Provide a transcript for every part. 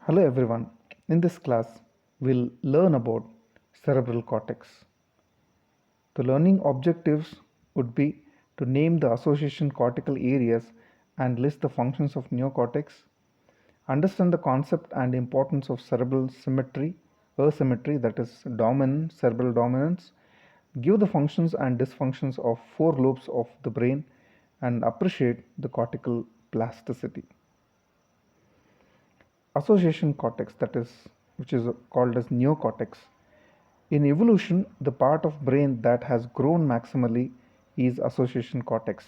Hello everyone. In this class, we'll learn about cerebral cortex. The learning objectives would be to name the association cortical areas and list the functions of neocortex, understand the concept and importance of cerebral symmetry, asymmetry, that is cerebral dominance, give the functions and dysfunctions of four lobes of the brain, and appreciate the cortical plasticity. Association cortex, that is, which is called as neocortex. In evolution, the part of brain that has grown maximally is association cortex.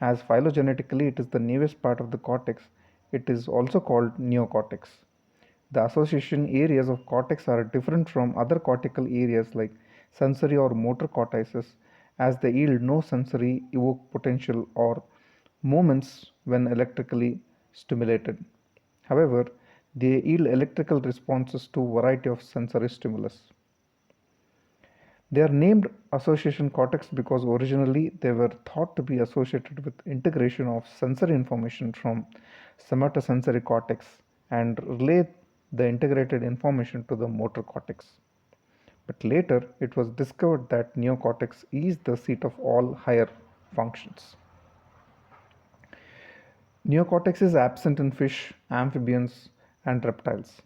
As phylogenetically it is the newest part of the cortex, it is also called neocortex. The association areas of cortex are different from other cortical areas like sensory or motor cortices, as they yield no sensory evoke potential or movements when electrically stimulated. However, they yield electrical responses to a variety of sensory stimulus. They are named association cortex because originally they were thought to be associated with integration of sensory information from somatosensory cortex and relay the integrated information to the motor cortex. But later it was discovered that neocortex is the seat of all higher functions. Neocortex is absent in fish, amphibians, and reptiles,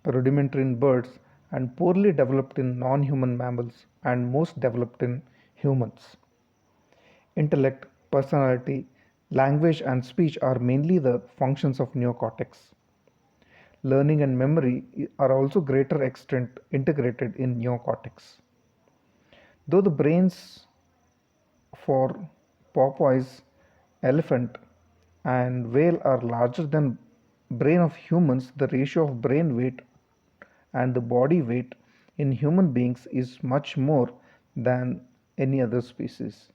rudimentary in birds, and poorly developed in non-human mammals and most developed in humans. Intellect, personality, language, and speech are mainly the functions of neocortex. Learning and memory are also greater extent integrated in neocortex. Though the brains for porpoise, elephant, and whale are larger than brain of humans, the ratio of brain weight and the body weight in human beings is much more than any other species.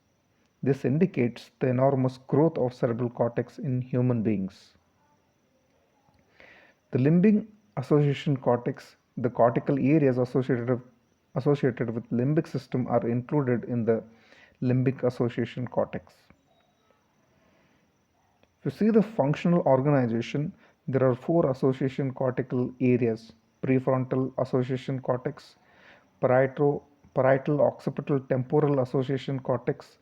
This indicates the enormous growth of cerebral cortex in human beings. The limbic association cortex, the cortical areas associated with limbic system are included in the limbic association cortex. If you see the functional organization, there are four association cortical areas: prefrontal association cortex, parietal occipital temporal association cortex,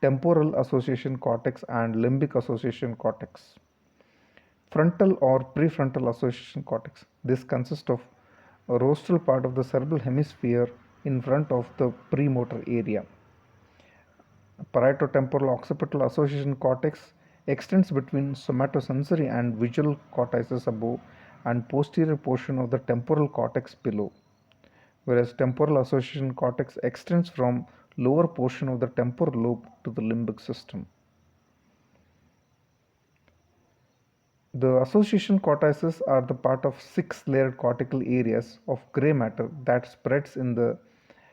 temporal association cortex, and limbic association cortex. Frontal or prefrontal association cortex. This consists of a rostral part of the cerebral hemisphere in front of the premotor area. Parieto-temporal occipital association cortex extends between somatosensory and visual cortices above and posterior portion of the temporal cortex below, whereas temporal association cortex extends from lower portion of the temporal lobe to the limbic system. The association cortices are the part of six layered cortical areas of gray matter that spreads in the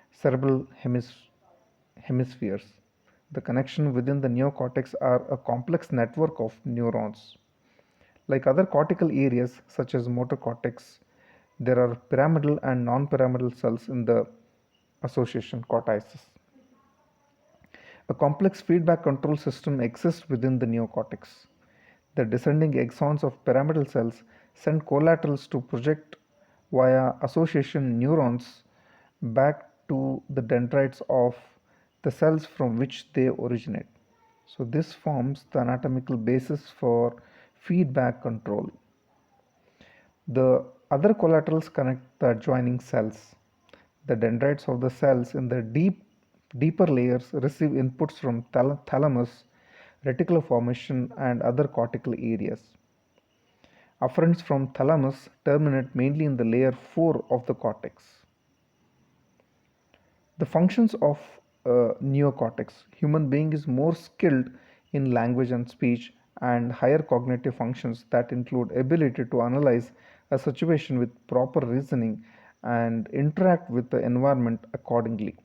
cerebral hemispheres. The connection within the neocortex are a complex network of neurons. Like other cortical areas such as motor cortex, there are pyramidal and non-pyramidal cells in the association cortices. A complex feedback control system exists within the neocortex. The descending axons of pyramidal cells send collaterals to project via association neurons back to the dendrites of the cells from which they originate. So this forms the anatomical basis for feedback control. The other collaterals connect the adjoining cells. The dendrites of the cells in the deeper layers receive inputs from thalamus, reticular formation, and other cortical areas. Afferents from thalamus terminate mainly in the layer 4 of the cortex. The functions of neocortex. Human being is more skilled in language and speech and higher cognitive functions that include ability to analyze a situation with proper reasoning and interact with the environment accordingly.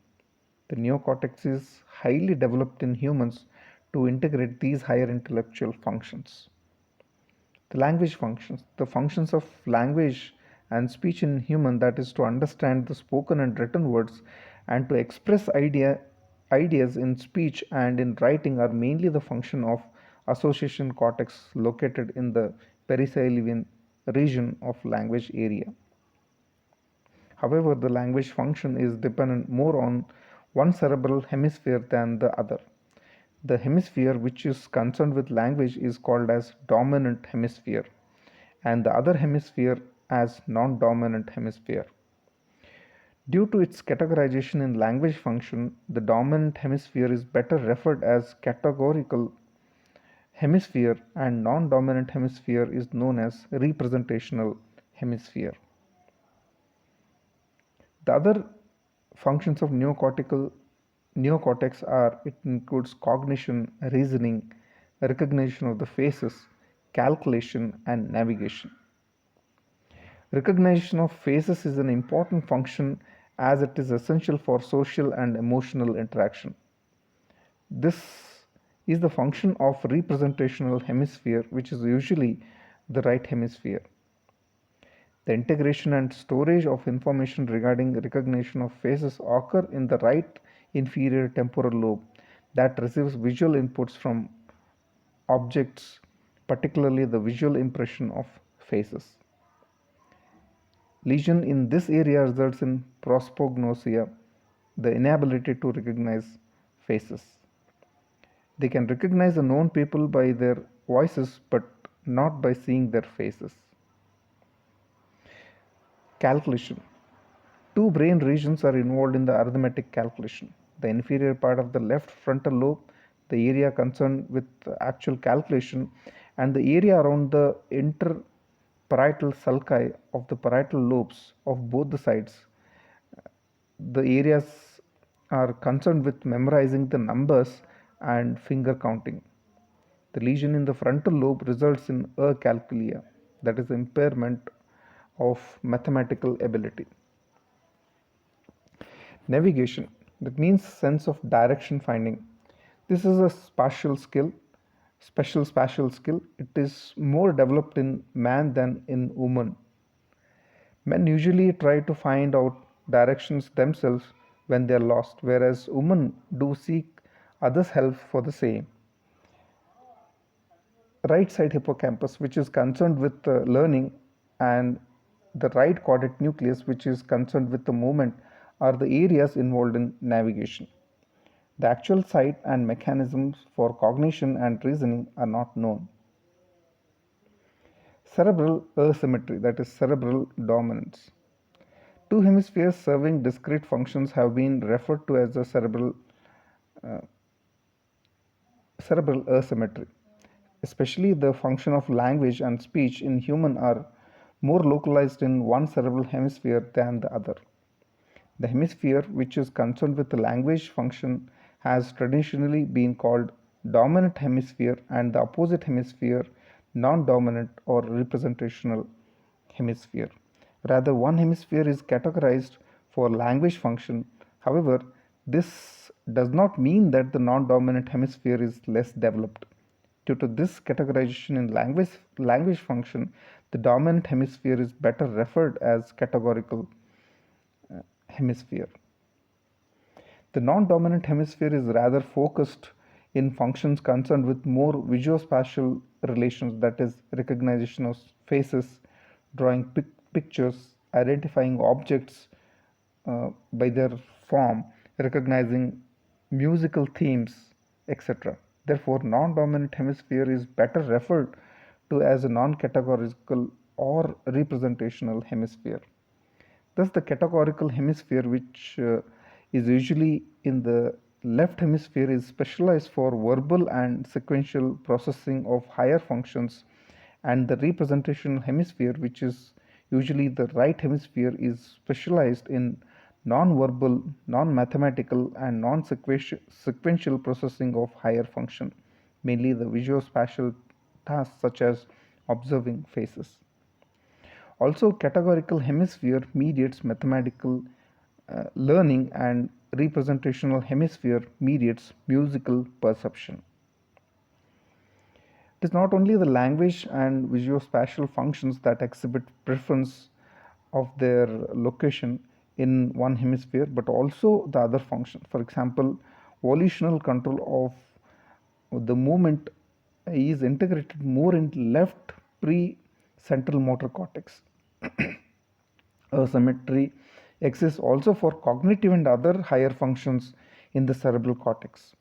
The neocortex is highly developed in humans to integrate these higher intellectual functions. The language functions. The functions of language and speech in human, that is to understand the spoken and written words and to express ideas in speech and in writing, are mainly the function of association cortex located in the perisylvian region of language area. However, the language function is dependent more on one cerebral hemisphere than the other. The hemisphere which is concerned with language is called as dominant hemisphere, and the other hemisphere as non-dominant hemisphere. Due to its categorization in language function, the dominant hemisphere is better referred as categorical hemisphere and non-dominant hemisphere is known as representational hemisphere. The other functions of neocortex are it includes cognition, reasoning, recognition of the faces, calculation, and navigation. Recognition of faces is an important function as it is essential for social and emotional interaction. This is the function of representational hemisphere, which is usually the right hemisphere. The integration and storage of information regarding recognition of faces occur in the right inferior temporal lobe that receives visual inputs from objects, particularly the visual impression of faces. Lesion in this area results in prosopagnosia, the inability to recognize faces. They can recognize the known people by their voices but not by seeing their faces. Calculation. Two brain regions are involved in the arithmetic calculation. The inferior part of the left frontal lobe, the area concerned with actual calculation, and the area around the interparietal sulci of the parietal lobes of both the sides. The areas are concerned with memorizing the numbers and finger counting. The lesion in the frontal lobe results in acalculia, that is impairment of mathematical ability. Navigation, that means sense of direction finding. This is a special spatial skill. It is more developed in man than in woman. Men usually try to find out directions themselves when they are lost, whereas women do seek others' help for the same. Right side hippocampus, which is concerned with learning, and the right caudate nucleus, which is concerned with the movement, are the areas involved in navigation. The actual site and mechanisms for cognition and reasoning are not known. Cerebral asymmetry, that is cerebral dominance. Two hemispheres serving discrete functions have been referred to as the cerebral asymmetry. Especially the function of language and speech in human are more localized in one cerebral hemisphere than the other. The hemisphere which is concerned with the language function has traditionally been called dominant hemisphere and the opposite hemisphere non-dominant or representational hemisphere. Rather, one hemisphere is categorized for language function. However, this does not mean that the non-dominant hemisphere is less developed. Due to this categorization in language function, the dominant hemisphere is better referred as categorical hemisphere. The non-dominant hemisphere is rather focused in functions concerned with more visuospatial relations, that is, recognition of faces, drawing pictures, identifying objects by their form, recognizing musical themes, etc. Therefore, non-dominant hemisphere is better referred to as a non-categorical or representational hemisphere. Thus, the categorical hemisphere, which is usually in the left hemisphere, is specialized for verbal and sequential processing of higher functions, and the representational hemisphere, which is usually the right hemisphere, is specialized in non-verbal, non-mathematical, and non-sequential processing of higher function, mainly the visuospatial tasks such as observing faces. Also, categorical hemisphere mediates mathematical learning and representational hemisphere mediates musical perception. It is not only the language and visuospatial functions that exhibit preference of their location in one hemisphere, but also the other functions. For example, volitional control of the movement is integrated more in left central motor cortex. A symmetry exists also for cognitive and other higher functions in the cerebral cortex.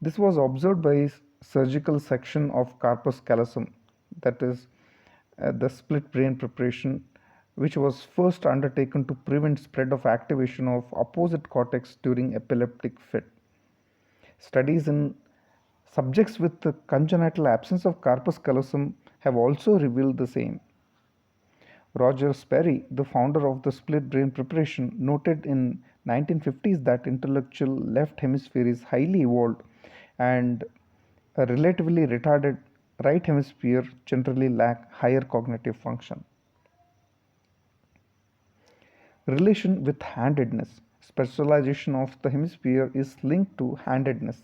This was observed by surgical section of corpus callosum, that is, the split brain preparation, which was first undertaken to prevent spread of activation of opposite cortex during epileptic fit. Studies in subjects with the congenital absence of corpus callosum have also revealed the same. Roger Sperry, the founder of the split brain preparation, noted in 1950s that intellectual left hemisphere is highly evolved and a relatively retarded right hemisphere generally lack higher cognitive function. Relation with handedness. Specialization of the hemisphere is linked to handedness.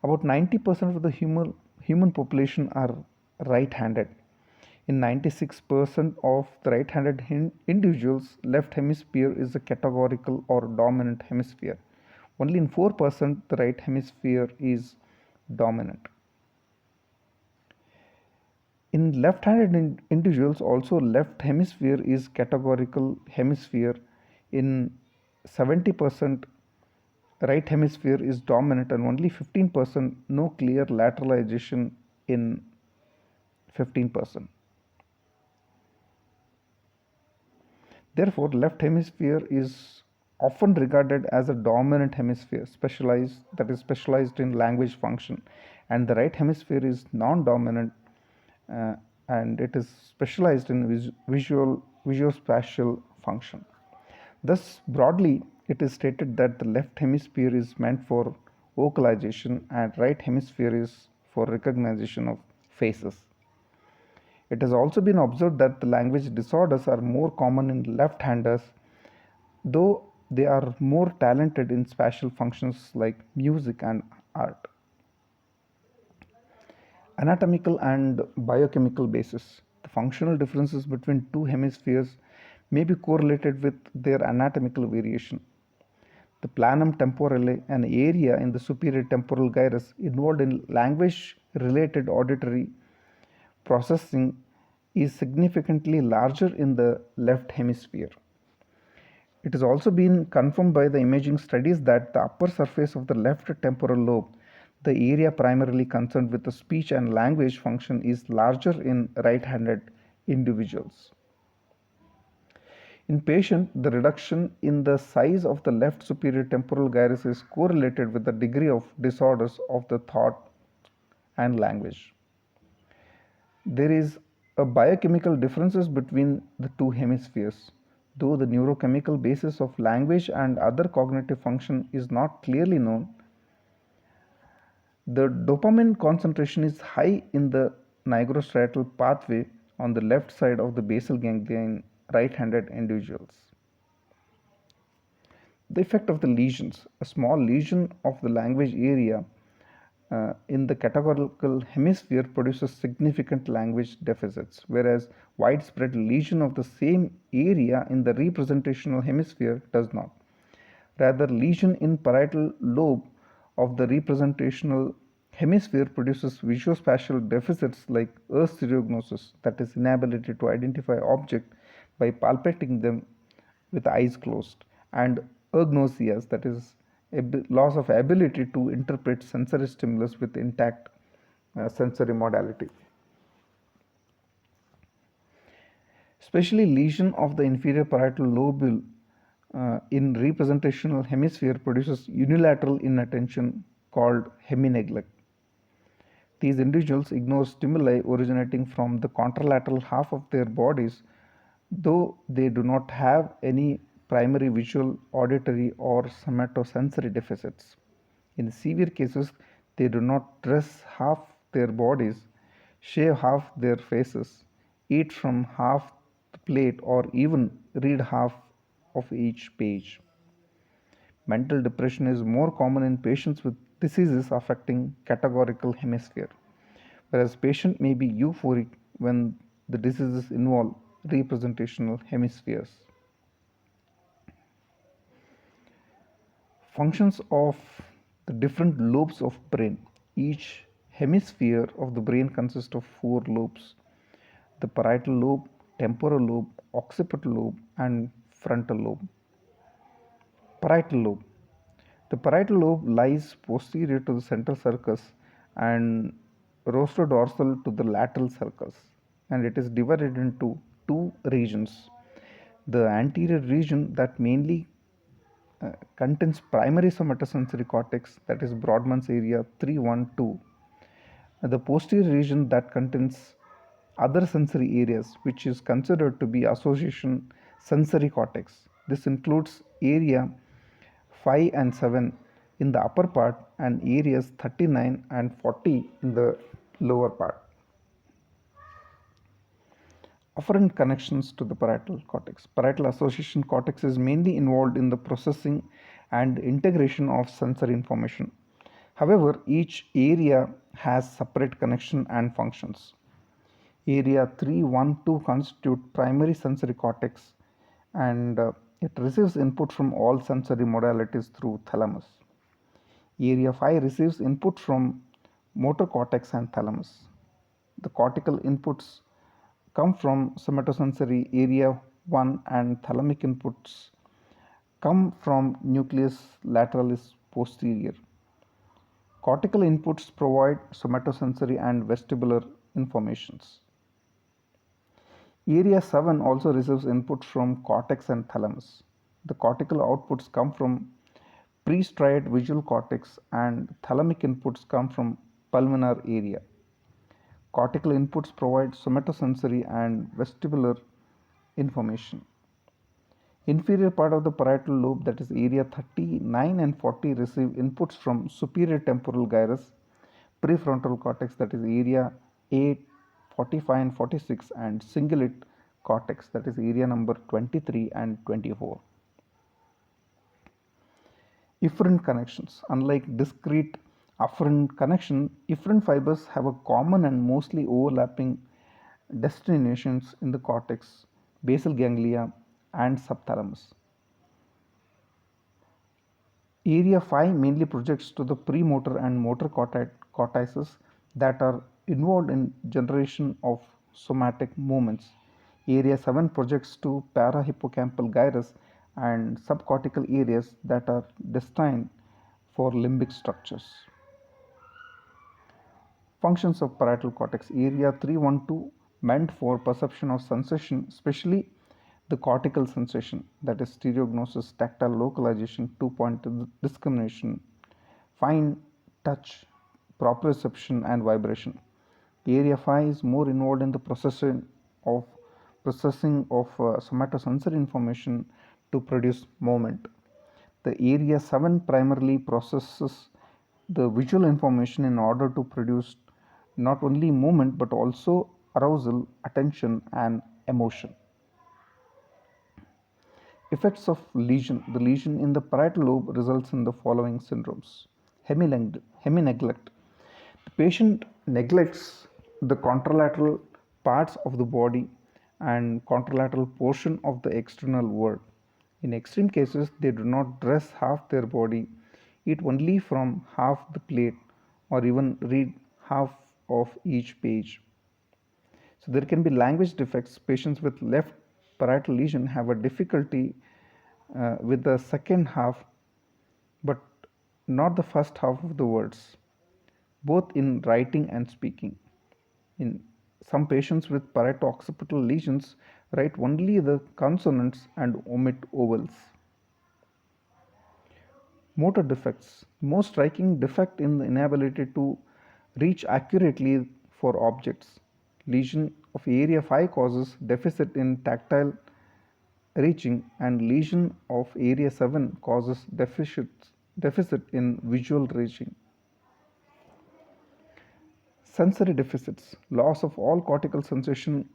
About 90% of the human population are right-handed. In 96% of the right-handed individuals, left hemisphere is a categorical or dominant hemisphere. Only in 4% the right hemisphere is dominant. In left-handed individuals also left hemisphere is categorical hemisphere. In 70% right hemisphere is dominant and only 15% no clear lateralization in 15%. Therefore, left hemisphere is often regarded as a dominant hemisphere, specialized in language function, and the right hemisphere is non-dominant, uh, and it is specialized in visuospatial function. Thus, broadly, it is stated that the left hemisphere is meant for vocalization and right hemisphere is for recognition of faces. It has also been observed that the language disorders are more common in left-handers, though they are more talented in spatial functions like music and art. Anatomical and biochemical basis. The functional differences between two hemispheres may be correlated with their anatomical variation. The planum temporale, an area in the superior temporal gyrus involved in language-related auditory processing, is significantly larger in the left hemisphere. It has also been confirmed by the imaging studies that the upper surface of the left temporal lobe, the area primarily concerned with the speech and language function, is larger in right-handed individuals. In patients, the reduction in the size of the left superior temporal gyrus is correlated with the degree of disorders of the thought and language. There is a biochemical differences between the two hemispheres. Though the neurochemical basis of language and other cognitive function is not clearly known, the dopamine concentration is high in the nigrostriatal pathway on the left side of the basal ganglia in right-handed individuals. The effect of the lesions. A small lesion of the language area in the categorical hemisphere produces significant language deficits, whereas widespread lesion of the same area in the representational hemisphere does not. Rather, lesion in parietal lobe of the representational hemisphere produces visuospatial deficits like astereognosis, that is, inability to identify object by palpating them with eyes closed, and agnosias, that is, loss of ability to interpret sensory stimulus with intact sensory modality. Especially lesion of the inferior parietal lobule in representational hemisphere produces unilateral inattention called hemineglec. These individuals ignore stimuli originating from the contralateral half of their bodies, though they do not have any primary visual, auditory, or somatosensory deficits. In severe cases, they do not dress half their bodies, shave half their faces, eat from half the plate, or even read half of each page. Mental depression is more common in patients with diseases affecting categorical hemisphere, whereas patient may be euphoric when the diseases involve representational hemispheres. Functions of the different lobes of brain. Each hemisphere of the brain consists of 4 lobes. the parietal lobe, temporal lobe, occipital lobe, and frontal lobe. Parietal lobe. The parietal lobe lies posterior to the central sulcus and rostrodorsal to the lateral sulcus, and it is divided into two regions. The anterior region that mainly contains primary somatosensory cortex, that is Brodmann's area 312. The posterior region that contains other sensory areas, which is considered to be association sensory cortex. This includes area 5 and 7 in the upper part and areas 39 and 40 in the lower part. Afferent connections to the parietal cortex. Parietal association cortex is mainly involved in the processing and integration of sensory information. However, each area has separate connection and functions. Area 312 constitute primary sensory cortex, and it receives input from all sensory modalities through thalamus. Area 5 receives input from motor cortex and thalamus. The cortical inputs come from somatosensory area 1 and thalamic inputs come from nucleus lateralis posterior. Cortical inputs provide somatosensory and vestibular informations. Area 7 also receives input from cortex and thalamus. The cortical outputs come from pre-striate visual cortex and thalamic inputs come from pulvinar area. Cortical inputs provide somatosensory and vestibular information. Inferior part of the parietal lobe, that is area 39 and 40, receive inputs from superior temporal gyrus, prefrontal cortex, that is area 8, 45 and 46, and cingulate cortex, that is area number 23 and 24. Efferent connections. Unlike discrete afferent connection, efferent fibers have a common and mostly overlapping destinations in the cortex, basal ganglia, and subthalamus. Area 5 mainly projects to the premotor and motor cortices that are involved in generation of somatic movements. Area 7 projects to parahippocampal gyrus and subcortical areas that are destined for limbic structures. Functions of parietal cortex. Area 312 meant for perception of sensation, especially the cortical sensation, that is stereognosis, tactile localization, 2-point discrimination, fine touch, proprioception, and vibration. Area 5 is more involved in the processing of somatosensory information to produce movement. The area 7 primarily processes the visual information in order to produce not only movement but also arousal, attention, and emotion. Effects of lesion. The lesion in the parietal lobe results in the following syndromes. Hemineglect. The patient neglects the contralateral parts of the body and contralateral portion of the external world. In extreme cases, they do not dress half their body, eat only from half the plate, or even read half of each page. So there can be language defects. Patients with left parietal lesion have a difficulty with the second half, but not the first half of the words, both in writing and speaking. In some patients with parieto-occipital lesions write only the consonants and omit vowels. Motor defects. Most striking defect in the inability to reach accurately for objects. Lesion of area 5 causes deficit in tactile reaching, and lesion of area 7 causes deficit in visual reaching. Sensory deficits. Loss of all cortical sensation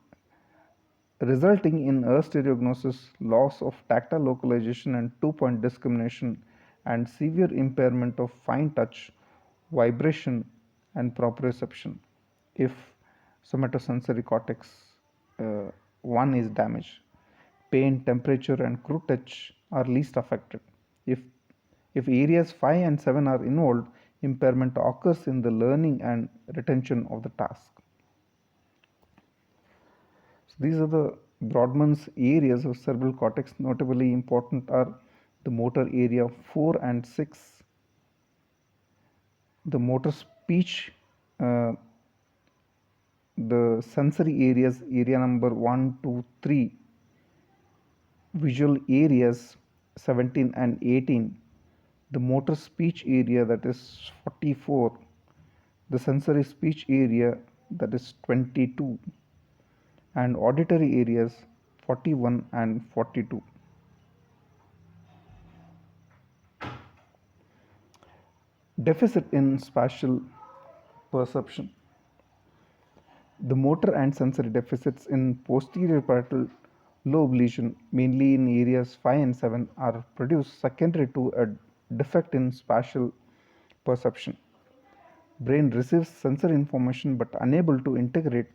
resulting in stereognosis, loss of tactile localization and 2-point discrimination, and severe impairment of fine touch, vibration, and proprioception if somatosensory cortex 1 is damaged. Pain, temperature, and crude touch are least affected. If areas 5 and 7 are involved, impairment occurs in the learning and retention of the task. So these are the Brodmann's areas of cerebral cortex. Notably important are the motor area 4 and 6, the motor speech, uh, the sensory areas, area number 1, 2, 3, visual areas 17 and 18, the motor speech area that is 44, the sensory speech area that is 22, and auditory areas 41 and 42. Deficit in spatial perception. The motor and sensory deficits in posterior parietal lobe lesion, mainly in areas 5 and 7, are produced secondary to a defect in spatial perception. Brain receives sensory information but unable to integrate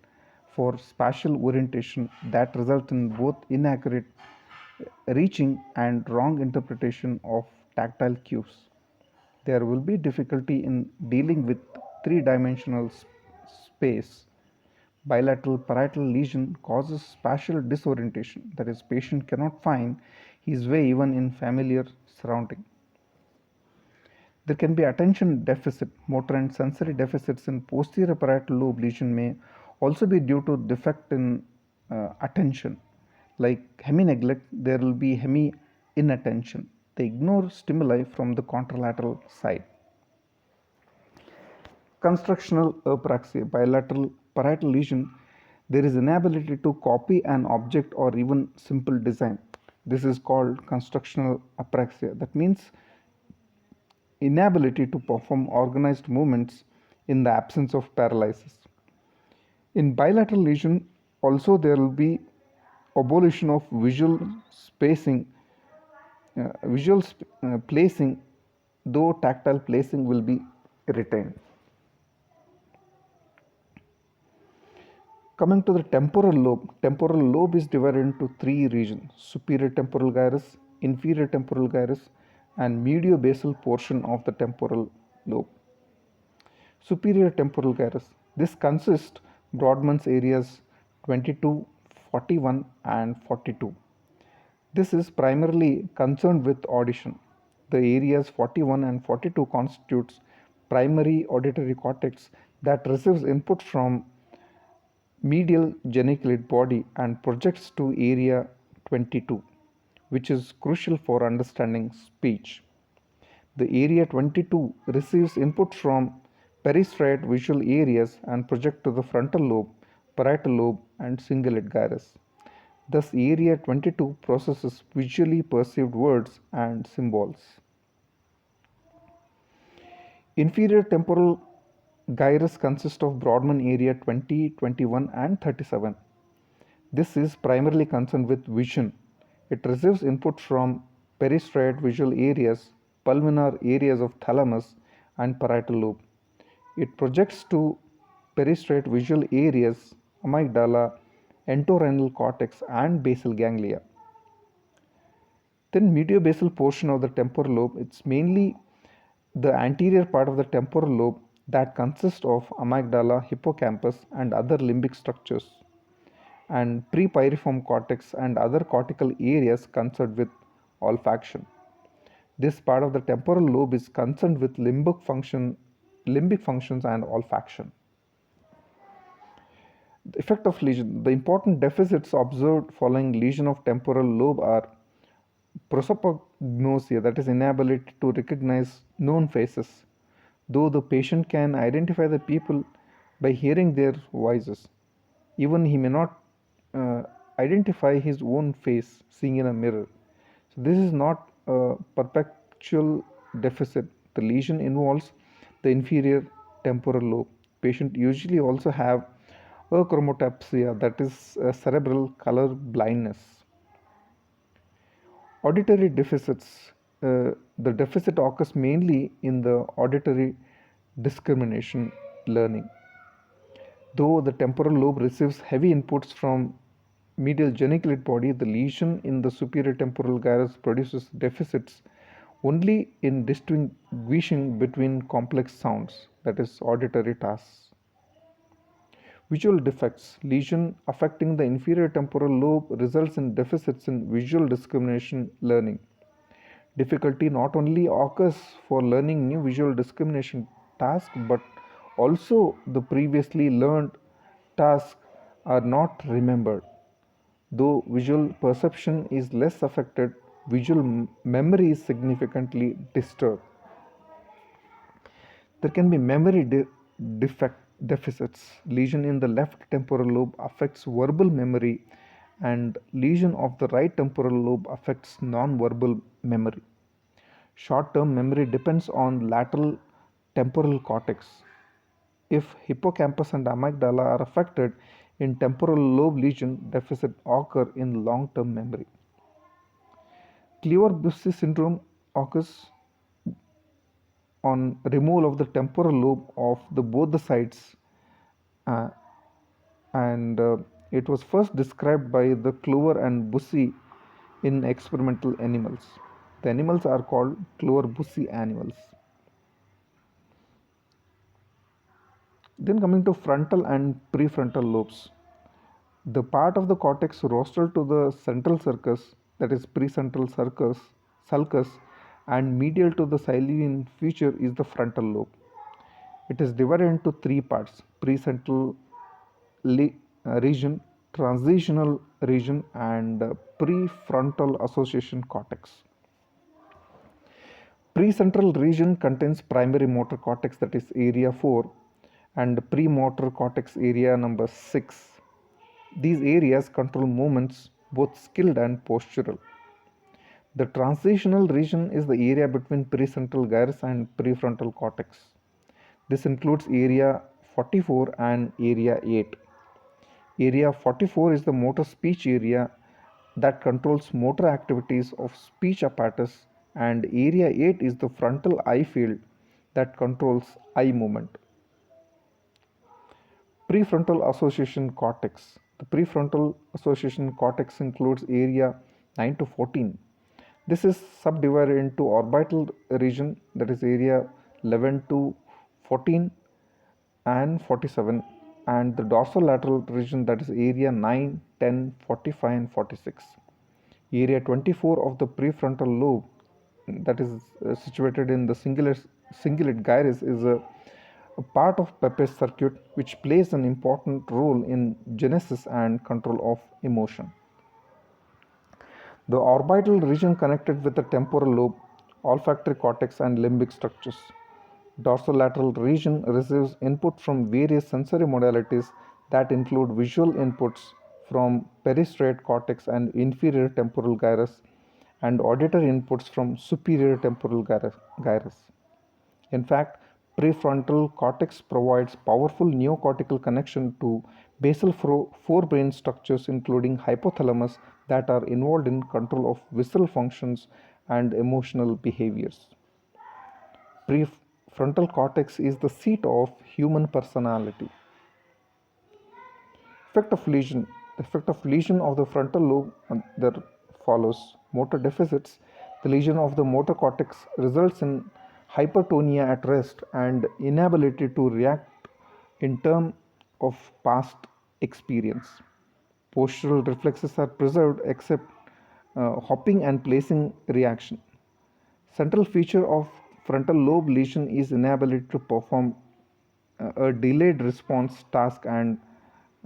for spatial orientation that results in both inaccurate reaching and wrong interpretation of tactile cues. There will be difficulty in dealing with three-dimensional space. Bilateral parietal lesion causes spatial disorientation, that is, patient cannot find his way even in familiar surrounding. There can be attention deficit. Motor and sensory deficits in posterior parietal lobe lesion may also be due to defect in attention. Like hemineglec, there will be inattention. They ignore stimuli from the contralateral side. Constructional apraxia, bilateral parietal lesion, there is inability to copy an object or even simple design. This is called constructional apraxia. That means inability to perform organized movements in the absence of paralysis. In bilateral lesion, also there will be abolition of visual spacing, placing, though tactile placing will be retained. Coming to the temporal lobe is divided into three regions: superior temporal gyrus, inferior temporal gyrus, and mediobasal portion of the temporal lobe. Superior temporal gyrus. This consists Brodmann's areas 22, 41, and 42. This is primarily concerned with audition. The areas 41 and 42 constitutes primary auditory cortex that receives input from medial geniculate body and projects to area 22, which is crucial for understanding speech. The area 22 receives input from peristriate visual areas and project to the frontal lobe, parietal lobe, and cingulate gyrus. Thus, area 22 processes visually perceived words and symbols. Inferior temporal gyrus consists of Brodmann area 20, 21, and 37. This is primarily concerned with vision. It receives input from peristriate visual areas, pulvinar areas of thalamus, and parietal lobe. It projects to peristriate visual areas, amygdala, entorhinal cortex, and basal ganglia. Then mediobasal portion of the temporal lobe, it's mainly the anterior part of the temporal lobe that consists of amygdala, hippocampus, and other limbic structures, and prepiriform cortex and other cortical areas concerned with olfaction. This part of the temporal lobe is concerned with limbic functions and olfaction. The effect of lesion. The important deficits observed following lesion of temporal lobe are prosopagnosia, that is inability to recognize known faces, though the patient can identify the people by hearing their voices. Even he may not identify his own face seeing in a mirror. So this is not a perpetual deficit. The lesion involves the inferior temporal lobe. Patient usually also have achromatopsia, that is cerebral color blindness. Auditory deficits. The deficit occurs mainly in the auditory discrimination learning. Though the temporal lobe receives heavy inputs from medial geniculate body, the lesion in the superior temporal gyrus produces deficits only in distinguishing between complex sounds, that is, auditory tasks. Visual defects. Lesion affecting the inferior temporal lobe results in deficits in visual discrimination learning. Difficulty not only occurs for learning new visual discrimination tasks but also the previously learned tasks are not remembered. Though visual perception is less affected, visual memory is significantly disturbed. There can be memory defect deficits. Lesion in the left temporal lobe affects verbal memory, and lesion of the right temporal lobe affects non-verbal memory. Short-term memory depends on lateral temporal cortex. If hippocampus and amygdala are affected in temporal lobe lesion, deficit occur in long-term memory. Clever-Bussy syndrome occurs on removal of the temporal lobe of both the sides, uh, and it was first described by the Clover and Bussy in experimental animals. The animals are called Clover-Bussy animals. Then coming to frontal and prefrontal lobes. The part of the cortex rostral to the central sulcus, that is precentral sulcus, and medial to the sylvian feature is the frontal lobe. It is divided into three parts: precentral region, transitional region, and prefrontal association cortex. Precentral region contains primary motor cortex, that is area 4, and premotor cortex area number 6. These areas control movements, both skilled and postural. The transitional region is the area between precentral gyrus and prefrontal cortex. This includes area 44 and area 8. Area 44 is the motor speech area that controls motor activities of speech apparatus, and area 8 is the frontal eye field that controls eye movement. Prefrontal association cortex. The prefrontal association cortex includes area 9 to 14. This is subdivided into orbital region, that is area 11 to 14 and 47, and the dorsolateral region, that is area 9, 10, 45 and 46. Area 24 of the prefrontal lobe, that is situated in the cingulate gyrus, is a part of Pepper's circuit which plays an important role in genesis and control of emotion. The orbital region connected with the temporal lobe, olfactory cortex and limbic structures. Dorsolateral region receives input from various sensory modalities that include visual inputs from peristriate cortex and inferior temporal gyrus, and auditory inputs from superior temporal gyrus. In fact, prefrontal cortex provides powerful neocortical connection to basal forebrain structures including hypothalamus that are involved in control of visceral functions and emotional behaviors. Prefrontal cortex is the seat of human personality. Effect of lesion. The effect of lesion of the frontal lobe there follows motor deficits. The lesion of the motor cortex results in hypertonia at rest and inability to react in terms of past experience. Postural reflexes are preserved except hopping and placing reaction. Central feature of frontal lobe lesion is inability to perform a delayed response task and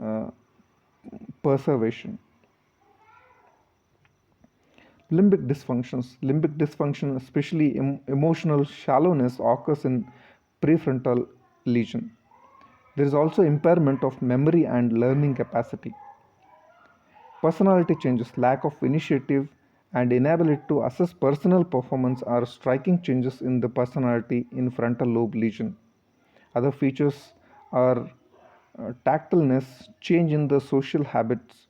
uh, preservation. Limbic dysfunctions. Limbic dysfunction, especially emotional shallowness, occurs in prefrontal lesion. There is also impairment of memory and learning capacity. Personality changes, lack of initiative, and inability to assess personal performance are striking changes in the personality in frontal lobe lesion. Other features are tactileness, change in the social habits,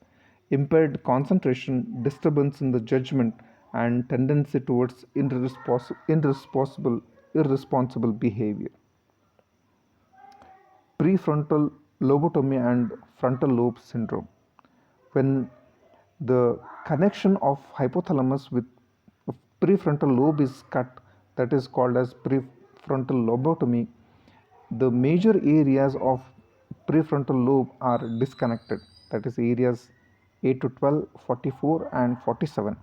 impaired concentration, disturbance in the judgment, and tendency towards irresponsible behavior. Prefrontal lobotomy and frontal lobe syndrome. When the connection of hypothalamus with prefrontal lobe is cut, that is called as prefrontal lobotomy. The major areas of prefrontal lobe are disconnected, that is areas 8 to 12, 44 and 47.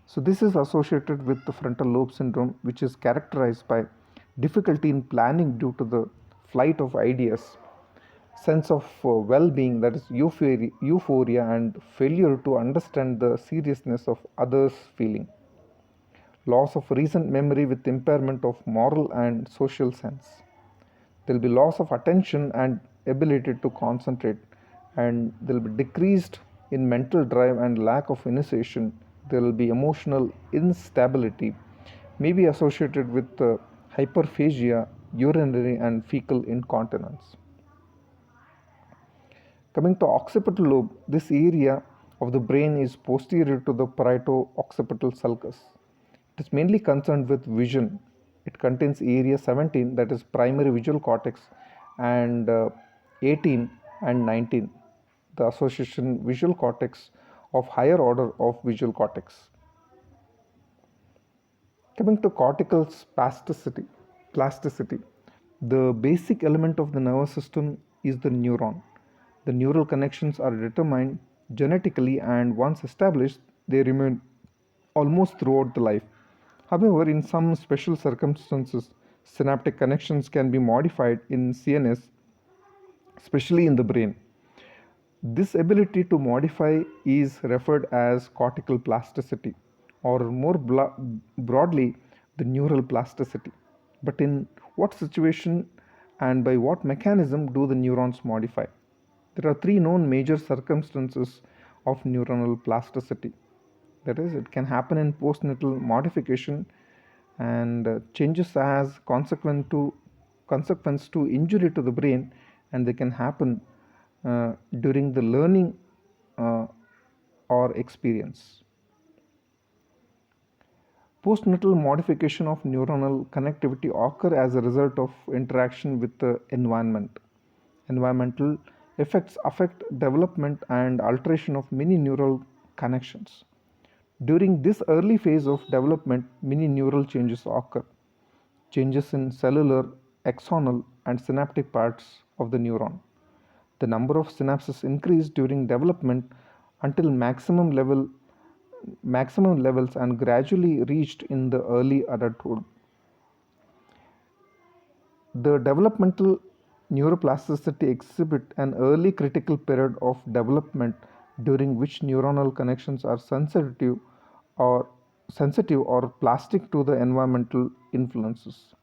So this is associated with the frontal lobe syndrome, which is characterized by difficulty in planning due to the flight of ideas, sense of well-being, that is euphoria, and failure to understand the seriousness of others' feeling, loss of recent memory with impairment of moral and social sense. There will be loss of attention and ability to concentrate, and there will be decreased in mental drive and lack of initiation. There will be emotional instability, may be associated with hyperphagia, urinary and fecal incontinence. Coming to occipital lobe, this area of the brain is posterior to the parieto-occipital sulcus. It is mainly concerned with vision. It contains area 17, that is primary visual cortex, and 18 and 19, the association visual cortex of higher order of visual cortex. Coming to cortical plasticity, the basic element of the nervous system is the neuron. The neural connections are determined genetically, and once established, they remain almost throughout the life. However, in some special circumstances, synaptic connections can be modified in CNS, especially in the brain. This ability to modify is referred as cortical plasticity, or more broadly, the neural plasticity. But in what situation and by what mechanism do the neurons modify? There are three known major circumstances of neuronal plasticity. That is, it can happen in postnatal modification and changes as consequence to injury to the brain, and they can happen during the learning uh, or experience. Postnatal modification of neuronal connectivity occur as a result of interaction with the environment. Environmental effects affect development and alteration of many neural connections. During this early phase of development, many neural changes occur. Changes in cellular, axonal, and synaptic parts of the neuron. The number of synapses increase during development until maximum levels and gradually reached in the early adulthood. The developmental neuroplasticity exhibit an early critical period of development during which neuronal connections are or sensitive or plastic to the environmental influences.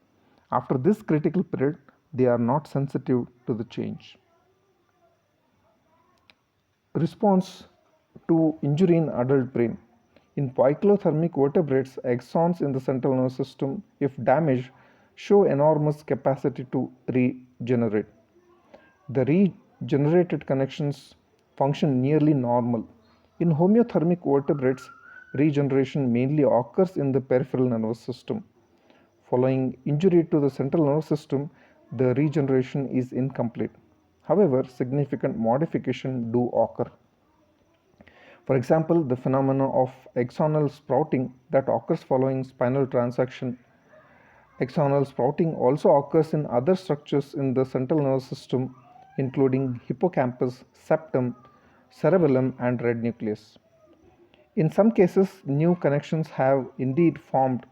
After this critical period, they are not sensitive to the change. Response to injury in adult brain. In poikilothermic vertebrates, axons in the central nervous system, if damaged, show enormous capacity to regenerate. The regenerated connections function nearly normal. In homeothermic vertebrates, regeneration mainly occurs in the peripheral nervous system. Following injury to the central nervous system, the regeneration is incomplete. However, significant modification do occur. For example, the phenomena of axonal sprouting that occurs following spinal transaction. Axonal sprouting also occurs in other structures in the central nervous system, including hippocampus, septum, cerebellum, and red nucleus. In some cases, new connections have indeed formed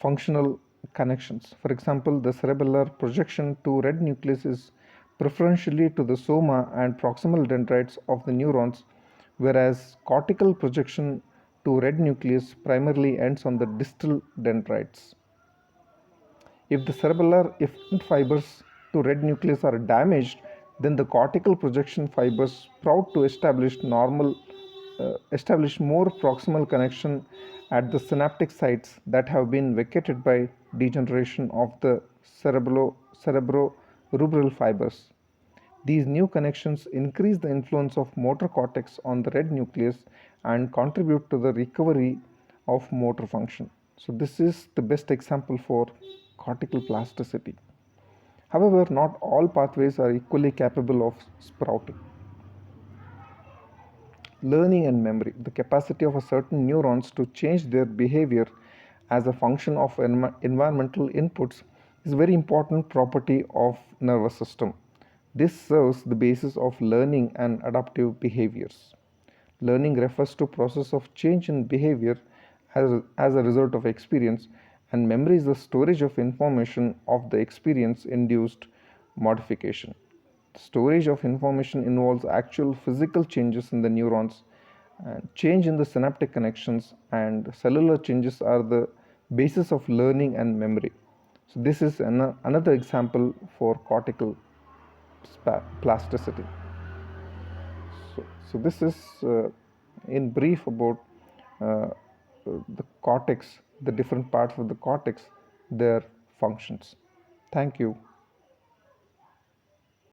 functional connections. For example, the cerebellar projection to red nucleus is preferentially to the soma and proximal dendrites of the neurons, whereas cortical projection to red nucleus primarily ends on the distal dendrites. If the cerebellar efferent fibers to red nucleus are damaged, then the cortical projection fibers sprout to establish more proximal connection at the synaptic sites that have been vacated by degeneration of the cerebro-rubral fibers. These new connections increase the influence of motor cortex on the red nucleus and contribute to the recovery of motor function. So this is the best example for cortical plasticity. However, not all pathways are equally capable of sprouting. Learning and memory, the capacity of a certain neurons to change their behavior as a function of environmental inputs, is a very important property of nervous system. This serves the basis of learning and adaptive behaviors. Learning refers to process of change in behavior as a result of experience, and memory is the storage of information of the experience induced modification. Storage of information involves actual physical changes in the neurons, and change in the synaptic connections, and cellular changes are the basis of learning and memory. So this is another example for cortical plasticity. So this is in brief about the cortex, the different parts of the cortex, their functions. Thank you.